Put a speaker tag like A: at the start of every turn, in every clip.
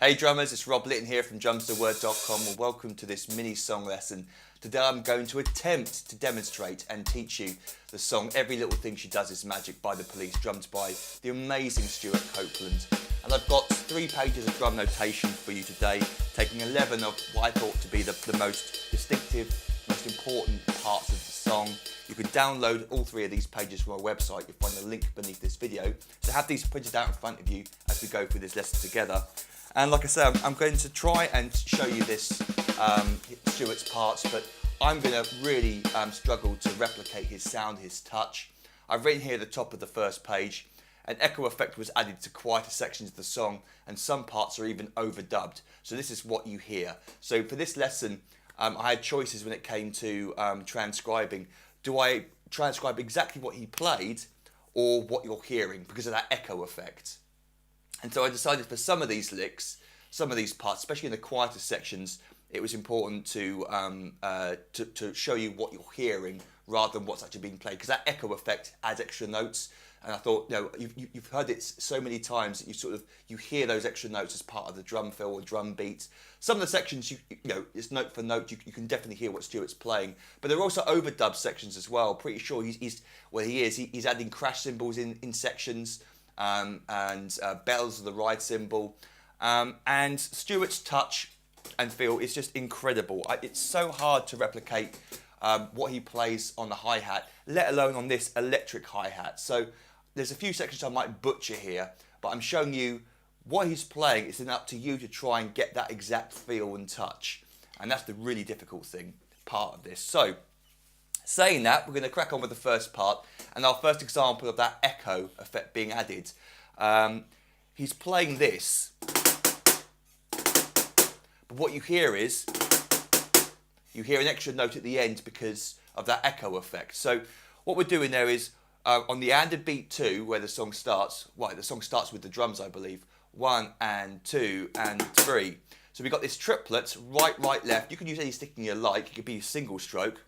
A: Hey drummers, it's Rob Litton here from drumstheword.com and welcome to this mini song lesson. Today I'm going to attempt to demonstrate and teach you the song Every Little Thing She Does Is Magic by The Police, drummed by the amazing Stewart Copeland. And I've got 3 pages of drum notation for you today, taking 11 of what I thought to be the most distinctive, most important parts of the song. You can download all 3 of these pages from our website. You'll find the link beneath this video. So have these printed out in front of you as we go through this lesson together. And like I said, I'm going to try and show you this Stewart's parts, but I'm going to really struggle to replicate his sound, his touch. I've written here at the top of the first page, an echo effect was added to quieter sections of the song, and some parts are even overdubbed. So this is what you hear. So for this lesson, I had choices when it came to transcribing. Do I transcribe exactly what he played or what you're hearing because of that echo effect? And so I decided for some of these licks, some of these parts, especially in the quieter sections, it was important to show you what you're hearing rather than what's actually being played, because that echo effect adds extra notes. And I thought, you know, you've heard it so many times that you hear those extra notes as part of the drum fill or drum beat. Some of the sections, you know, it's note for note, you can definitely hear what Stewart's playing. But there are also overdub sections as well. Pretty sure he's adding crash cymbals in sections. And bells of the ride cymbal, and Stewart's touch and feel is just incredible. It's so hard to replicate what he plays on the hi-hat, let alone on this electric hi-hat. So there's a few sections I might butcher here, but I'm showing you what he's playing. It's then up to you to try and get that exact feel and touch, and that's the really difficult part of this. So saying that, we're going to crack on with the first part, and our first example of that echo effect being added. He's playing this, but what you hear is, you hear an extra note at the end because of that echo effect. So what we're doing there is, on the and and beat 2, where the song starts, the song starts with the drums, I believe, 1 and 2 and 3. So we've got this triplet, right, right, left. You can use any sticking you like. It could be a single stroke.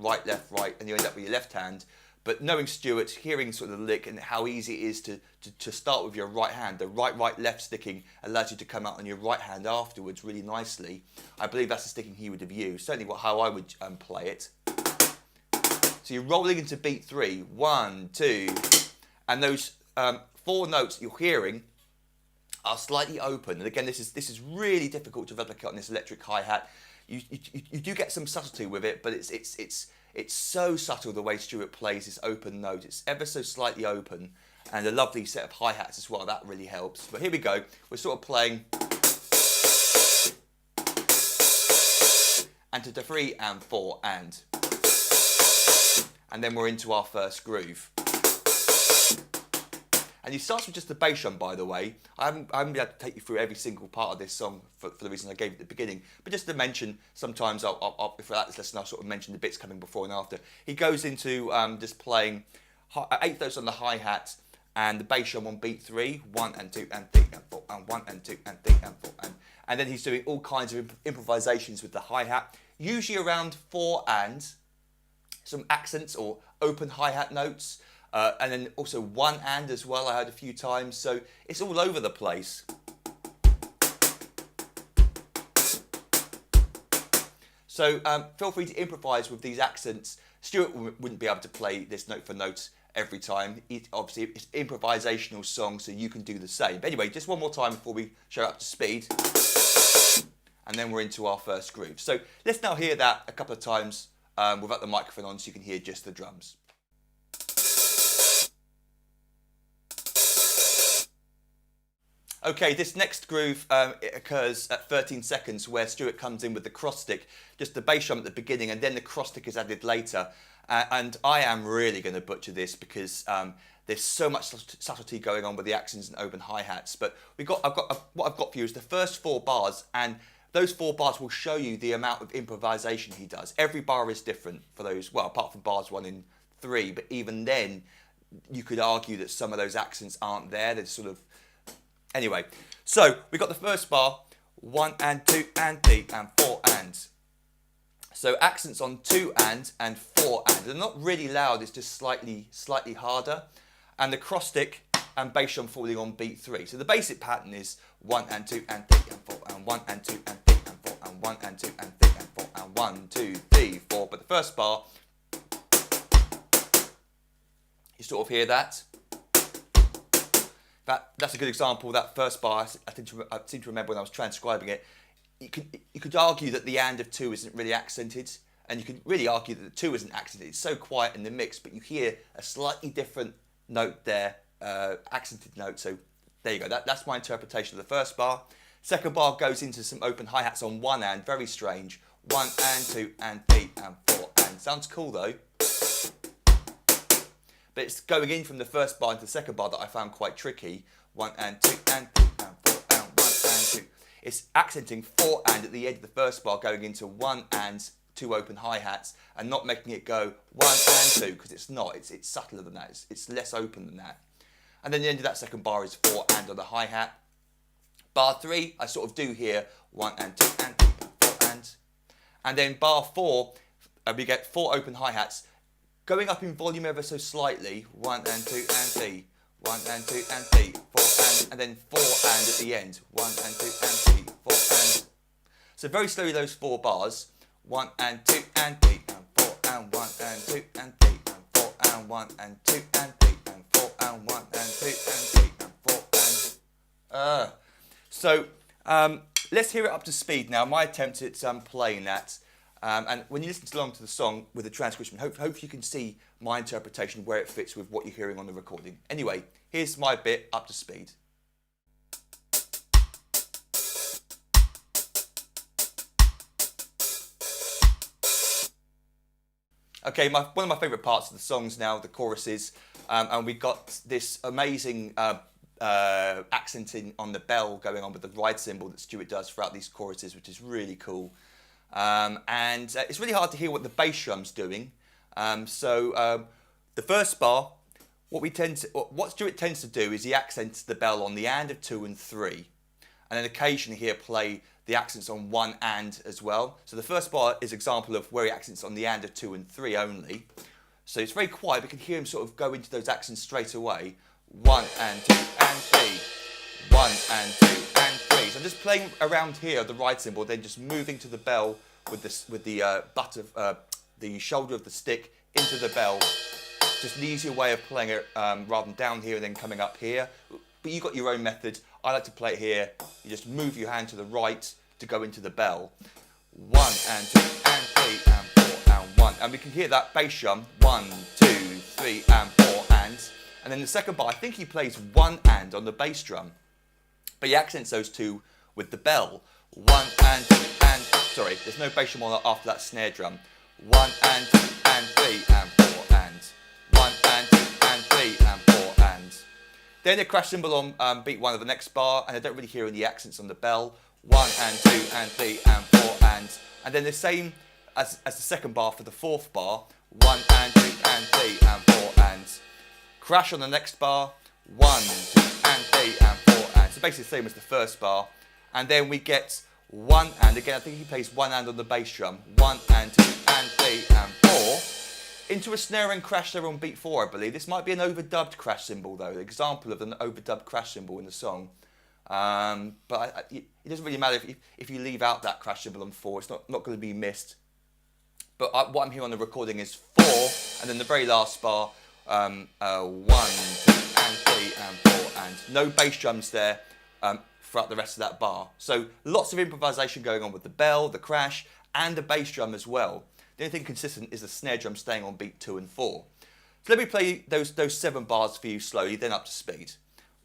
A: Right, left, right, and you end up with your left hand. But knowing Stewart, hearing sort of the lick and how easy it is to start with your right hand, the right, right, left sticking allows you to come out on your right hand afterwards really nicely. I believe that's the sticking he would have used, certainly how I would play it. So you're rolling into beat 3, 1, 2, and those 4 notes that you're hearing are slightly open. And again, this is really difficult to replicate on this electric hi-hat. You do get some subtlety with it, but it's so subtle the way Stewart plays this open note. It's ever so slightly open, and a lovely set of hi-hats as well. That really helps. But here we go. We're sort of playing and to the 3 and 4 and then we're into our first groove. And he starts with just the bass drum, by the way. I haven't been able to take you through every single part of this song for the reason I gave at the beginning. But just to mention, sometimes throughout this lesson, I'll sort of mention the bits coming before and after. He goes into just playing 8 notes on the hi-hat and the bass drum on beat 3, 1 and 2 and 3 and 4 and 1 and 2 and 3 and 4 and then he's doing all kinds of improvisations with the hi-hat, usually around 4 and some accents or open hi-hat notes. And then also 1 and as well, I heard a few times, so it's all over the place. So feel free to improvise with these accents. Stewart wouldn't be able to play this note for note every time. Obviously, it's an improvisational song, so you can do the same. But anyway, just one more time before we show up to speed. And then we're into our first groove. So let's now hear that a couple of times without the microphone on, so you can hear just the drums. Okay, this next groove it occurs at 13 seconds, where Stewart comes in with the cross stick, just the bass drum at the beginning, and then the cross stick is added later. And I am really going to butcher this because there's so much subtlety going on with the accents and open hi-hats. But what I've got for you is the first 4 bars, and those 4 bars will show you the amount of improvisation he does. Every bar is different for those, well, apart from bars 1 and 3, but even then, you could argue that some of those accents aren't there. They're sort of... Anyway, so we got the first bar, 1 and 2 and 3 and 4 and. So accents on 2 and 4 and. They're not really loud, it's just slightly harder. And the cross stick and bass drum falling on beat 3. So the basic pattern is 1 and 2 and 3 and 4 and 1 and 2 and 3 and 4 and 1 and 2 and 3 and 4 and 1, 2, 3, 4. But the first bar, you sort of hear that. That's a good example. That first bar, I seem to remember when I was transcribing it. You could argue that the and of 2 isn't really accented, and you could really argue that the 2 isn't accented. It's so quiet in the mix, but you hear a slightly different note there, accented note. So there you go. That's my interpretation of the first bar. Second bar goes into some open hi-hats on 1 and, very strange. 1 and 2 and 3 and 4 and. Sounds cool though. But it's going in from the first bar into the second bar that I found quite tricky. 1 and 2 and 3 and 4 and 1 and 2. It's accenting 4 and at the end of the first bar, going into 1 and 2 open hi-hats, and not making it go 1 and 2, because it's not. It's subtler than that. It's less open than that. And then the end of that second bar is 4 and on the hi-hat. Bar 3, I sort of do here 1 and 2 and 3 and 4 and. And then bar 4, we get 4 open hi-hats, going up in volume ever so slightly. 1 and 2 and 3. 1 and 2 and 3, 4 and then 4 and at the end. 1 and 2 and 3, 4 and. So very slowly those 4 bars. 1 and 2 and 3 and 4 and 1 and 2 and 3 and 4 and 1 and 2 and 3 and 4 and 1 and 2 and 3 and 4 and. So let's hear it up to speed now. My attempt at playing that. And when you listen along to the song with the transcription, hopefully you can see my interpretation where it fits with what you're hearing on the recording. Anyway, here's my bit up to speed. Okay, one of my favourite parts of the songs now, the choruses, and we've got this amazing accenting on the bell going on with the ride cymbal that Stewart does throughout these choruses, which is really cool. And it's really hard to hear what the bass drum's doing. The first bar, what Stewart tends to do is he accents the bell on the and of 2 and 3, and then occasionally he'll play the accents on 1 and as well. So the first bar is an example of where he accents on the and of 2 and 3 only. So it's very quiet, but you can hear him sort of go into those accents straight away. 1 and 2 and 3. 1 and 2 and 3. So I'm just playing around here, the ride cymbal, then just moving to the bell with the butt of the shoulder of the stick into the bell. Just an easier way of playing it rather than down here and then coming up here. But you've got your own method. I like to play it here. You just move your hand to the right to go into the bell. 1 and 2 and 3 and 4 and 1. And we can hear that bass drum. 1, 2, 3 and 4 and. And then the second bar, I think he plays 1 and on the bass drum. But he accents those 2 with the bell. 1 and 2 and. Sorry, there's no bass drum after that snare drum. 1 and 2 and 3 and 4 and. 1 and 2 and 3 and 4 and. Then a crash cymbal on beat 1 of the next bar, and I don't really hear any accents on the bell. 1 and 2 and 3 and 4 and. And then the same as the second bar for the fourth bar. 1 and 2 and 3 and 4 and. Crash on the next bar. 1, 2 and 3 and 4 and. So basically the same as the first bar. And then we get 1 and again, I think he plays 1 and on the bass drum. 1 and 2 and 3 and 4. Into a snare and crash there on beat 4, I believe. This might be an overdubbed crash cymbal though, an example of an overdubbed crash cymbal in the song. But it doesn't really matter if you leave out that crash cymbal on 4, it's not going to be missed. But what I'm hearing on the recording is 4, and then the very last bar, 1, 2 and 3 and 4 and. No bass drums there throughout the rest of that bar. So lots of improvisation going on with the bell, the crash, and the bass drum as well. The only thing consistent is the snare drum staying on beat 2 and 4. So let me play those 7 bars for you slowly, then up to speed.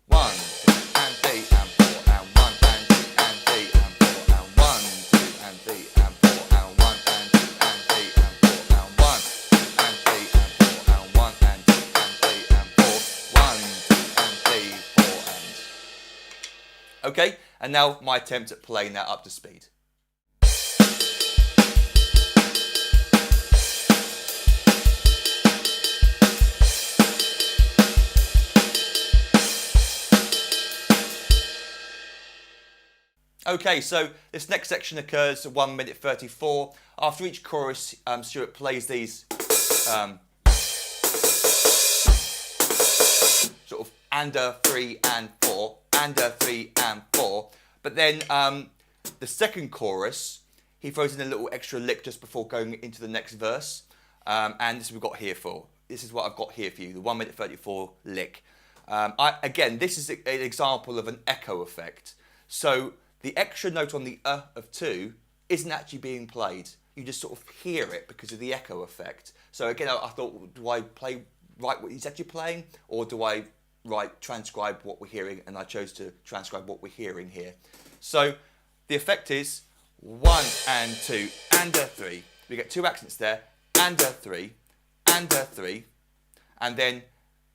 A: 1, 2 and 3 and 4 and 1 and 2 and 3 and 4 and 1, 2 and 3 and 4 and 1 and 2 and 3 and 4 and 1 and 3 and 4 and 1 and 2 and 3 and 4, 1, 2 and 3, 4 and. Okay, and now my attempt at playing that up to speed. Okay, so this next section occurs at 1 minute 34. After each chorus, Stewart plays these sort of and a 3 and 4, and a 3 and 4. But then the second chorus, he throws in a little extra lick just before going into the next verse. And this is what we've got here for. This is what I've got here for you, the 1 minute 34 lick. Again, this is an example of an echo effect. So the extra note on the of 2 isn't actually being played. You just sort of hear it because of the echo effect. So again, I thought, do I write what he's actually playing, or do I transcribe what we're hearing? And I chose to transcribe what we're hearing here. So the effect is 1 and 2 and a 3. We get 2 accents there, and a 3, and a 3, and then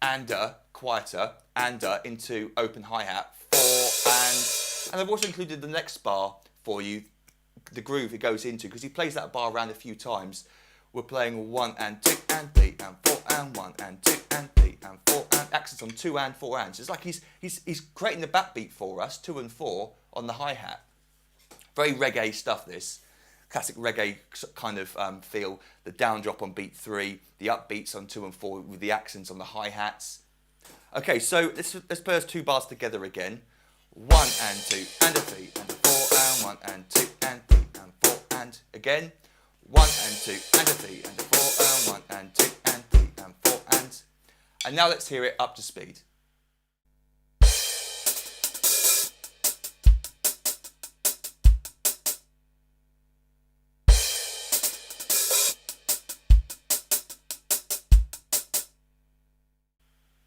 A: and a quieter, and a into open hi-hat, 4 and I've also included the next bar for you, the groove it goes into, because he plays that bar around a few times. We're playing 1 and 2 and 3 and 4 and 1 and 2 and 3 and 4 and accents on 2 and 4 and. So it's like he's creating the backbeat for us, 2 and 4 on the hi-hat. Very reggae stuff, this. Classic reggae kind of feel. The down drop on beat 3, the upbeats on 2 and 4 with the accents on the hi-hats. Okay, so let's play those 2 bars together again. 1 and 2 and a 3 and a 4 and 1 and 2 and 3 and 4 and again. 1 and 2 and a 3 and a 4 and 1 and 2 and 3 and 4 and now let's hear it up to speed.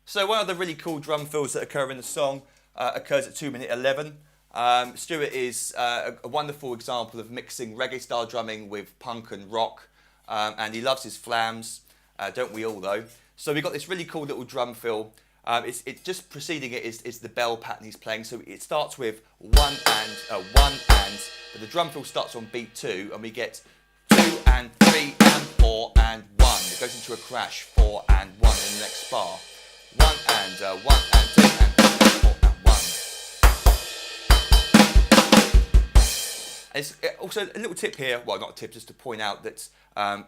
A: So one of the really cool drum fills that occur in the song occurs at 2 minute 11. Stewart is a wonderful example of mixing reggae style drumming with punk and rock, and he loves his flams, don't we all though? So we've got this really cool little drum fill. It's just preceding it is the bell pattern he's playing. So it starts with 1 and, but the drum fill starts on beat 2, and we get 2 and 3 and 4 and 1. It goes into a crash, 4 and 1 in the next bar. 1 and 2 and 3 and 4 and 1. And it's also a little tip here, well not a tip, just to point out that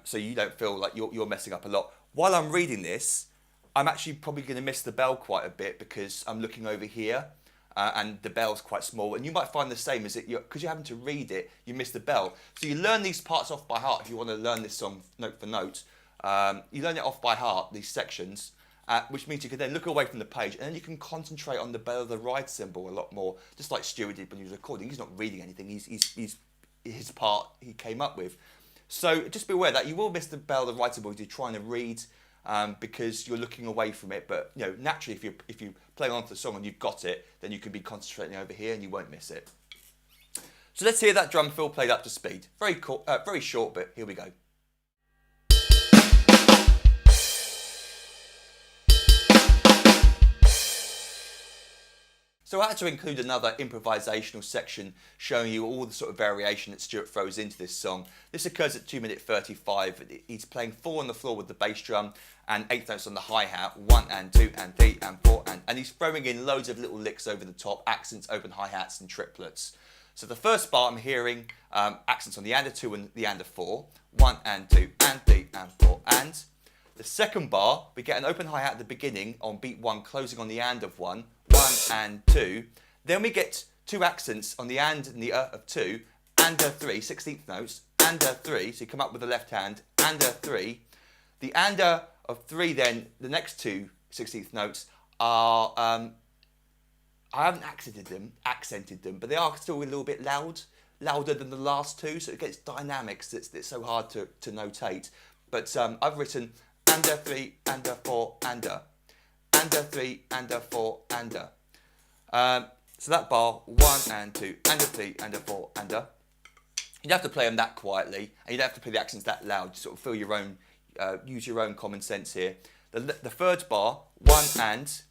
A: so you don't feel like you're messing up a lot. While I'm reading this, I'm actually probably going to miss the bell quite a bit because I'm looking over here and the bell's quite small, and you might find the same as it, because you're having to read it, you miss the bell. So you learn these parts off by heart if you want to learn this song note for note. You learn it off by heart, these sections. Which means you can then look away from the page and then you can concentrate on the bell of the ride cymbal a lot more, just like Stewart did when he was recording. He's not reading anything, he's his part he came up with. So just be aware that you will miss the bell of the ride cymbal if you're trying to read because you're looking away from it. But you know, naturally, if you play on to the song and you've got it, then you can be concentrating over here and you won't miss it. So let's hear that drum fill played up to speed. Very cool, very short, but here we go. So I had to include another improvisational section showing you all the sort of variation that Stewart throws into this song. This occurs at 2 minute 35. He's playing 4 on the floor with the bass drum and 8 notes on the hi-hat, 1 and 2 and 3 and 4 and he's throwing in loads of little licks over the top, accents, open hi-hats and triplets. So the first bar I'm hearing accents on the and a 2 and the and a 4, 1 and 2 and 3 and 4 and. The second bar, we get an open hi-hat at the beginning on beat 1, closing on the and of 1, 1 and 2. Then we get 2 accents on the and the of 2, and a 3, 16th notes, and a 3, so you come up with the left hand, and a 3. The and of 3 then, the next 2 16th notes are, I haven't accented them, but they are still a little bit louder than the last 2, so it gets dynamics that's so hard to notate. But I've written and a 3, and a 4, and a 3, and a 4, and a. So that bar, 1 and 2, and a 3, and a 4, and a. You don't have to play them that quietly, and you don't have to play the accents that loud. Just sort of feel your own, use your own common sense here. The third bar, 1 and,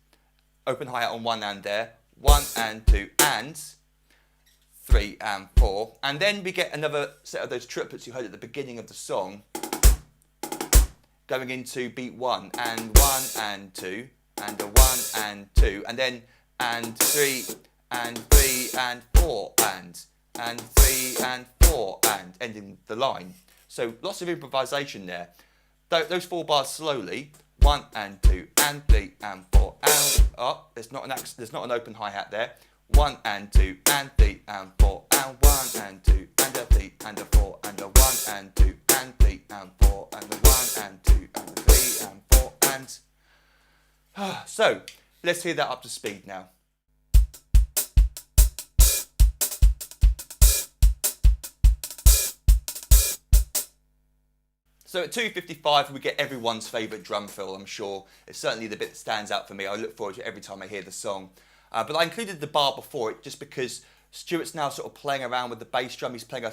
A: open hi-hat on 1 and there, 1 and 2 and, 3 and 4. And then we get another set of those triplets you heard at the beginning of the song, going into beat 1 and 1 and 2 and a 1 and 2 and then and 3 and 3 and 4 and 3 and 4 and ending the line. So lots of improvisation there. Those 4 bars slowly, 1 and 2 and 3 and 4 and oh, there's not an open hi-hat there. 1 and 2 and 3 and 4 and 1 and 2 and a 3 and a 4 and a 1 and 2 and 3 and 4 and a 1 and 2 and a 3 and 4 and so let's hear that up to speed now. So at 2:55 we get everyone's favourite drum fill, I'm sure. It's certainly the bit that stands out for me. I look forward to it every time I hear the song. But I included the bar before it just because Stewart's now sort of playing around with the bass drum. He's playing a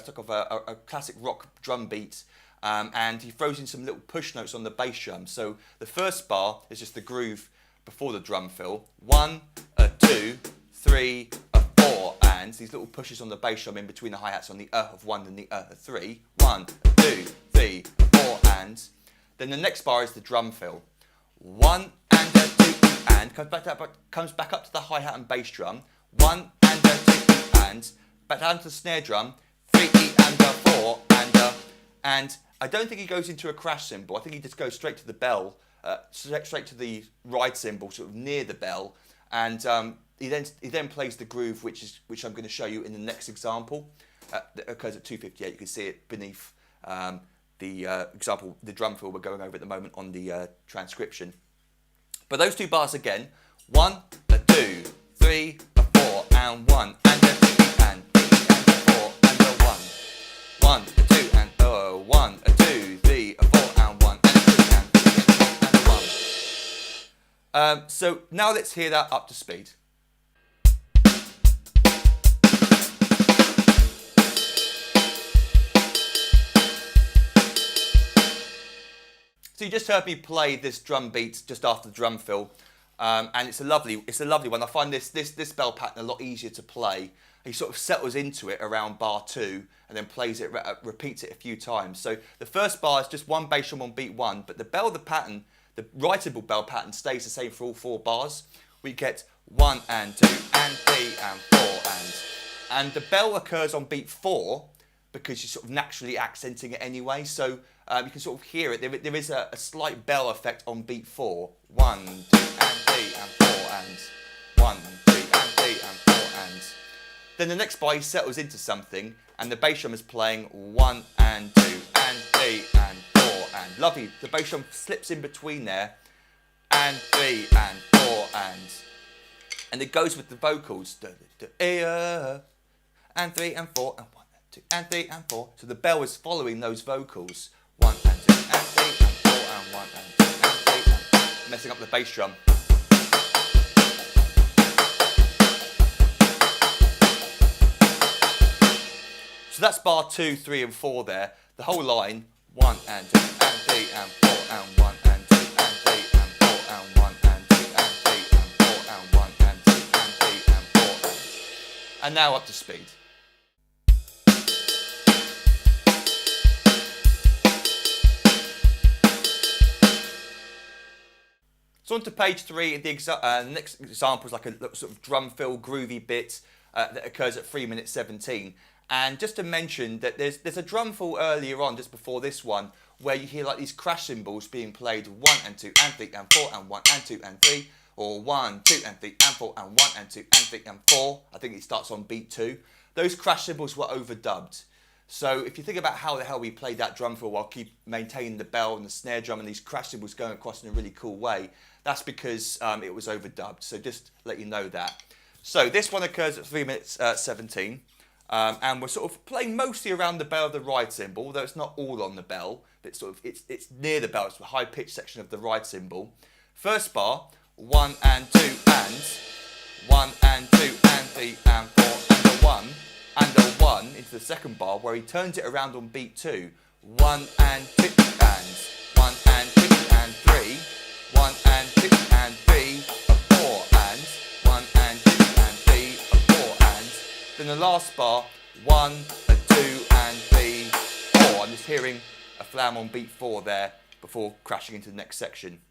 A: classic rock drum beat and he throws in some little push notes on the bass drum. So the first bar is just the groove before the drum fill. 1, a 2, 3, a 4 and these little pushes on the bass drum in between the hi-hats on the of 1 and the of 3. 1, 2, 3, 4 and then the next bar is the drum fill. 1 and a 2 and comes back up to the hi-hat and bass drum. 1 and a 2 and back down to the snare drum. 3 and a 4 and I don't think he goes into a crash cymbal. I think he just goes straight to the bell, straight to the ride cymbal, sort of near the bell, and he then plays the groove, which I'm going to show you in the next example. That occurs at 2:58. You can see it beneath the example, the drum fill we're going over at the moment on the transcription. But those two bars again: 1, a 2, 3, a 4, and 1 and a 2 and 3 and a 4 and a 1. 1, a 2 and 1, a 2, 3, a 4 and 1 and a 2 and 3 and a 1. So now let's hear that up to speed. So you just heard me play this drum beat just after the drum fill, and it's a lovely one. I find this bell pattern a lot easier to play. He sort of settles into it around bar 2 and then plays it, repeats it a few times. So the first bar is just one bass drum on beat 1, but the pattern, the writable bell pattern stays the same for all 4 bars. We get 1 and 2 and 3 and 4 and the bell occurs on beat 4 because you're sort of naturally accenting it anyway. So you can sort of hear it. There is a slight bell effect on beat 4. 1, 2 and 3 and 4 and 1, 2 and 3 and 4 and. Then the next bar he settles into something and the bass drum is playing 1 and 2 and 3 and 4 and. Lovely. The bass drum slips in between there and 3 and 4 and it goes with the vocals. And 3 and 4 and 1 and 2 and 3 and 4. So the bell is following those vocals. 1 and 2 and 3 and 4 and 1 and 2 and 3 and messing up the bass drum. So that's bar 2, 3 and 4 there. The whole line: 1 and 2 and 3 and 4 and 1 and 2 and 3 and 4 and 1 and 2 and 3 and 4 and 1 and 2 and 3 and 4 and now up to speed. So on to page 3, the next example is like a sort of drum fill groovy bit that occurs at 3 minutes 17. And just to mention that there's a drum fill earlier on, just before this one, where you hear like these crash cymbals being played 1 and 2 and 3 and 4 and 1 and 2 and 3, or 1, 2 and 3 and 4 and 1 and 2 and 3 and 4. I think it starts on beat 2. Those crash cymbals were overdubbed. So if you think about how the hell we played that drum fill while keep maintaining the bell and the snare drum and these crash cymbals going across in a really cool way, that's because it was overdubbed. So just let you know that. So this one occurs at 3 minutes 17. And we're sort of playing mostly around the bell of the ride cymbal, although it's not all on the bell. But it's near the bell. It's the high pitched section of the ride cymbal. First bar: 1 and 2 and 1 and 2 and 3 and 4 and a 1 and a 1 into the second bar, where he turns it around on beat 2. 1 and 2 and 1 and 2 and 3, 1 and 2 and 3, a 4 and 1 and 2 and 3, a 4 and. Then the last bar: 1, a 2 and 3, 4. I'm just hearing a flam on beat 4 there before crashing into the next section.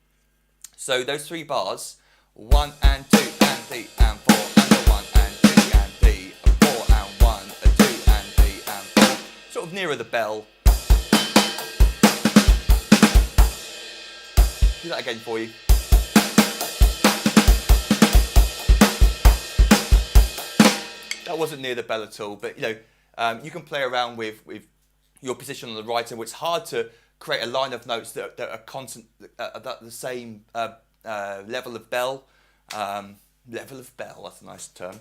A: So those 3 bars: 1 and 2 and 3 and 4 and a 1 and 2 and 3, a 4 and 1, a 2 and 3 and 4. Sort of nearer the bell. do that again for you. That wasn't near the bell at all, but you know, you can play around with your position on the right cymbal. It's hard to create a line of notes that are constant, at the same level of bell. Level of bell, that's a nice term.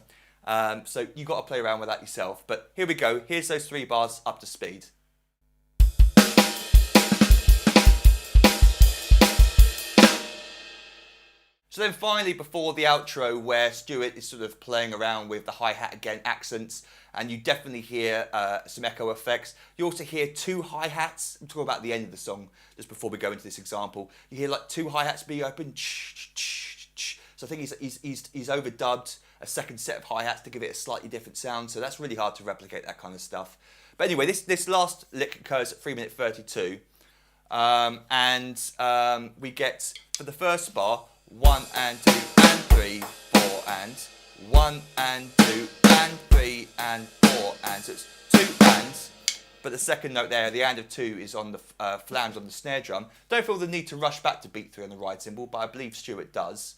A: So you've got to play around with that yourself. But here we go. Here's those 3 bars up to speed. So then finally, before the outro, where Stewart is sort of playing around with the hi-hat again, accents, and you definitely hear some echo effects. You also hear 2 hi-hats. I'm talking about the end of the song, just before we go into this example. You hear like 2 hi-hats being open. So I think he's overdubbed a second set of hi-hats to give it a slightly different sound. So that's really hard to replicate that kind of stuff. But anyway, this last lick occurs at 3:32. We get, for the first bar, 1 and 2 and 3, 4 and 1 and 2 and 3 and 4 and, so it's 2 ands, but the second note there, the and of 2, is on the flange on the snare drum. Don't feel the need to rush back to beat 3 on the right cymbal, but I believe Stewart does.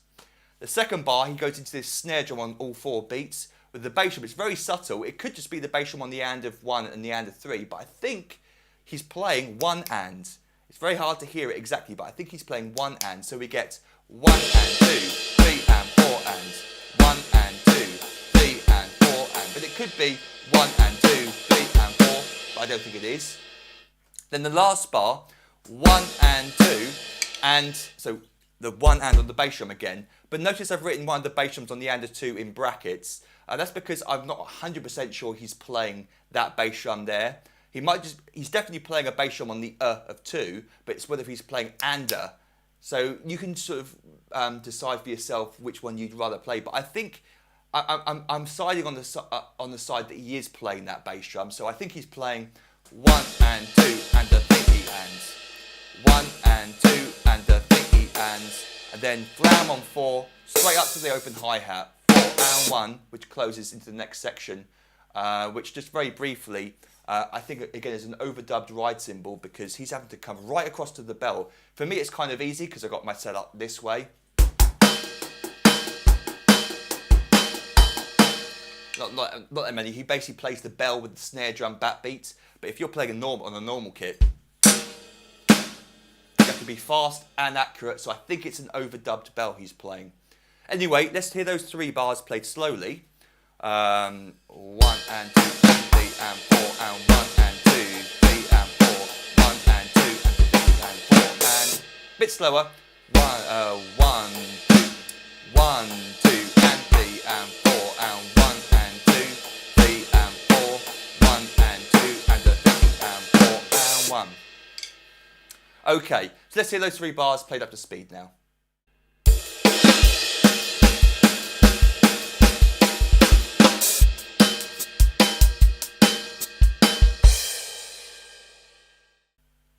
A: The second bar, he goes into this snare drum on all 4 beats with the bass drum. It's very subtle. It could just be the bass drum on the and of 1 and the and of 3, but I think he's playing 1 and. It's very hard to hear it exactly, but I think he's playing 1 and, so we get 1 and 2, 3 and 4 and 1 and 2, 3 and 4 and, but it could be 1 and 2, 3 and 4, but I don't think it is. Then the last bar, 1 and 2, and so the 1 and on the bass drum again, but notice I've written one of the bass drums on the and of 2 in brackets. That's because I'm not 100% sure he's playing that bass drum there. He's definitely playing a bass drum on the of 2, but it's whether he's playing and-a. So you can sort of decide for yourself which one you'd rather play. But I think I'm siding on the side that he is playing that bass drum. So I think he's playing 1 and 2 and a thingy and 1 and 2 and a thingy and then flam on 4 straight up to the open hi-hat, 4 and 1, which closes into the next section, which just very briefly. I think, again, is an overdubbed ride cymbal because he's having to come right across to the bell. For me, it's kind of easy because I've got my setup this way. Not that many. He basically plays the bell with the snare drum bat beat. But if you're playing on a normal kit, you have to be fast and accurate. So I think it's an overdubbed bell he's playing. Anyway, let's hear those 3 bars played slowly. 1 and 2 and 3 and 4 and 1 and 2, 3 and 4, 1 and 2 and 3 and 4 and a bit slower. 1, 2, 1, 2 and 3 and 4 and 1 and 2, 3 and 4, 1 and 2 and a 3 and 4 and 1. Okay, so let's hear those 3 bars played up to speed now.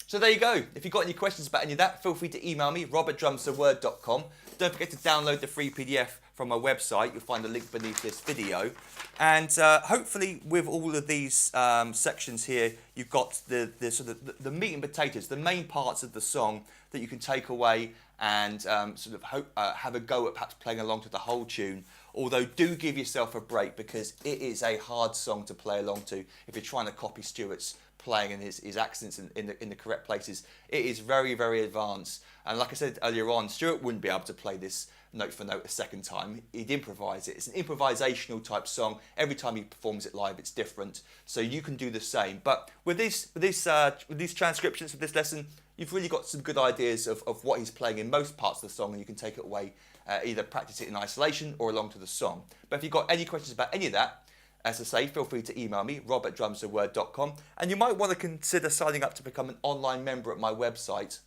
A: So there you go. If you've got any questions about any of that, feel free to email me, rob@drumstheword.com. Don't forget to download the free PDF from my website. You'll find the link beneath this video. And hopefully with all of these sections here, you've got the meat and potatoes, the main parts of the song that you can take away and have a go at perhaps playing along to the whole tune. Although do give yourself a break because it is a hard song to play along to if you're trying to copy Stewart's playing and his accents in the correct places. It is very, very advanced. And like I said earlier on, Stewart wouldn't be able to play this note for note a second time. He'd improvise it. It's an improvisational type song. Every time he performs it live, it's different. So you can do the same. But with these transcriptions of this lesson, you've really got some good ideas of what he's playing in most parts of the song, and you can take it away, either practice it in isolation or along to the song. But if you've got any questions about any of that, as I say, feel free to email me, rob@drumstheword.com, and you might want to consider signing up to become an online member at my website.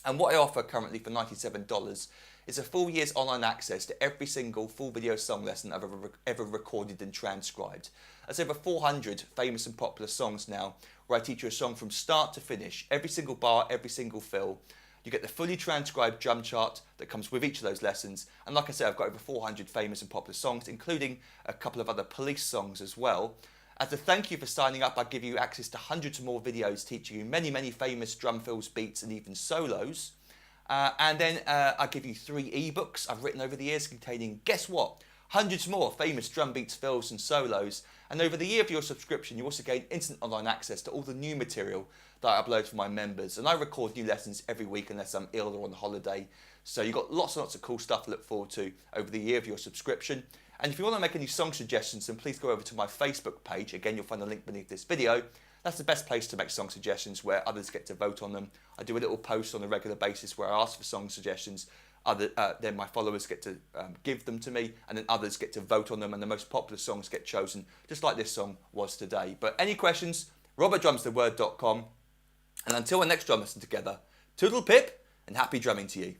A: And what I offer currently for $97 is a full year's online access to every single full video song lesson I've ever recorded and transcribed. That's over 400 famous and popular songs now, where I teach you a song from start to finish, every single bar, every single fill. You get the fully transcribed drum chart that comes with each of those lessons. And like I said, I've got over 400 famous and popular songs, including a couple of other police songs as well. As a thank you for signing up, I give you access to hundreds of more videos teaching you many, many famous drum fills, beats, and even solos. And then I give you 3 ebooks I've written over the years containing, guess what? Hundreds more famous drum beats, fills and solos. And over the year of your subscription, you also gain instant online access to all the new material that I upload for my members. And I record new lessons every week unless I'm ill or on holiday. So you've got lots and lots of cool stuff to look forward to over the year of your subscription. And if you want to make any song suggestions, then please go over to my Facebook page. Again, you'll find the link beneath this video. That's the best place to make song suggestions, where others get to vote on them. I do a little post on a regular basis where I ask for song suggestions. Then my followers get to give them to me, and then others get to vote on them, and the most popular songs get chosen, just like this song was today. But any questions, rob@drumstheword.com. And until our next drum lesson together, toodle pip and happy drumming to you.